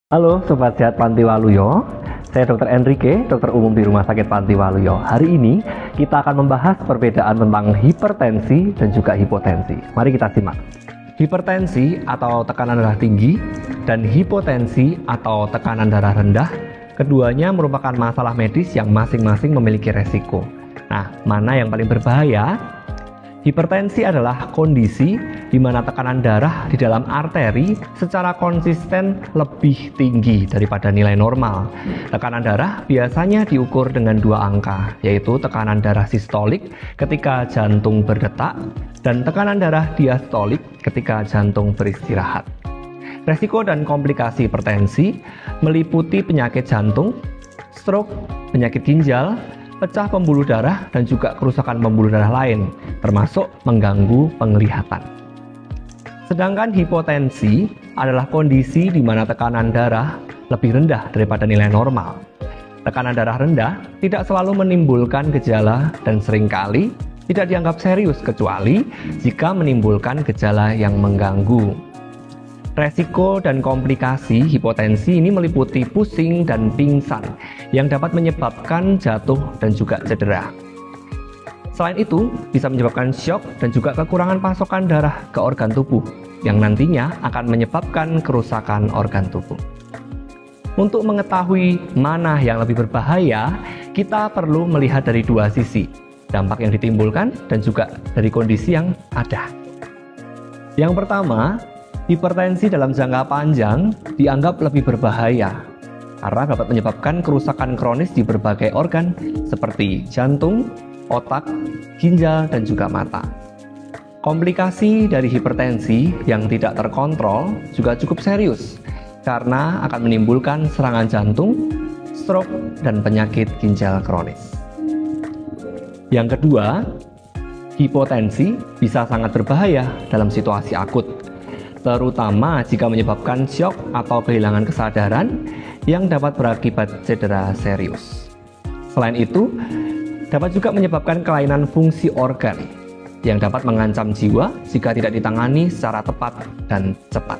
Halo Sobat Sehat Panti Waluyo, saya Dr. Enrique, dokter umum di Rumah Sakit Panti Waluyo. Hari ini kita akan membahas perbedaan tentang hipertensi dan juga hipotensi. Mari kita simak. Hipertensi atau tekanan darah tinggi dan hipotensi atau tekanan darah rendah, keduanya merupakan masalah medis yang masing-masing memiliki resiko. Nah, mana yang paling berbahaya? Hipertensi adalah kondisi di mana tekanan darah di dalam arteri secara konsisten lebih tinggi daripada nilai normal. Tekanan darah biasanya diukur dengan dua angka, yaitu tekanan darah sistolik ketika jantung berdetak dan tekanan darah diastolik ketika jantung beristirahat. Resiko dan komplikasi hipertensi meliputi penyakit jantung, stroke, penyakit ginjal, pecah pembuluh darah, dan juga kerusakan pembuluh darah lain, termasuk mengganggu penglihatan. Sedangkan hipotensi adalah kondisi di mana tekanan darah lebih rendah daripada nilai normal. Tekanan darah rendah tidak selalu menimbulkan gejala dan seringkali tidak dianggap serius kecuali jika menimbulkan gejala yang mengganggu. Resiko dan komplikasi hipotensi ini meliputi pusing dan pingsan yang dapat menyebabkan jatuh dan juga cedera. Selain itu, bisa menyebabkan syok dan juga kekurangan pasokan darah ke organ tubuh yang nantinya akan menyebabkan kerusakan organ tubuh. Untuk mengetahui mana yang lebih berbahaya, kita perlu melihat dari dua sisi, dampak yang ditimbulkan dan juga dari kondisi yang ada. Yang pertama, hipertensi dalam jangka panjang dianggap lebih berbahaya karena dapat menyebabkan kerusakan kronis di berbagai organ seperti jantung, otak, ginjal, dan juga mata. Komplikasi dari hipertensi yang tidak terkontrol juga cukup serius karena akan menimbulkan serangan jantung, stroke, dan penyakit ginjal kronis. Yang kedua, hipotensi bisa sangat berbahaya dalam situasi akut, terutama jika menyebabkan syok atau kehilangan kesadaran yang dapat berakibat cedera serius. Selain itu, dapat juga menyebabkan kelainan fungsi organ yang dapat mengancam jiwa jika tidak ditangani secara tepat dan cepat.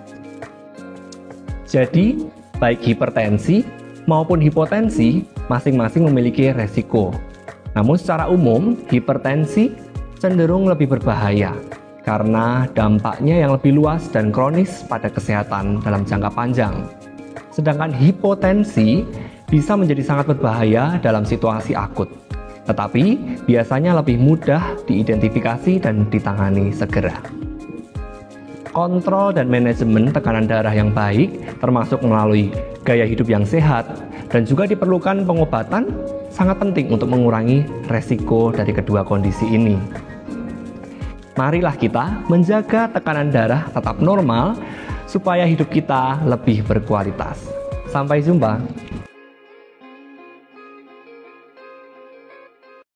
Jadi, baik hipertensi maupun hipotensi masing-masing memiliki resiko. Namun secara umum, hipertensi cenderung lebih berbahaya karena dampaknya yang lebih luas dan kronis pada kesehatan dalam jangka panjang. Sedangkan hipotensi bisa menjadi sangat berbahaya dalam situasi akut, tetapi biasanya lebih mudah diidentifikasi dan ditangani segera. Kontrol dan manajemen tekanan darah yang baik, termasuk melalui gaya hidup yang sehat, dan juga diperlukan pengobatan, sangat penting untuk mengurangi resiko dari kedua kondisi ini. Marilah kita menjaga tekanan darah tetap normal supaya hidup kita lebih berkualitas. Sampai jumpa.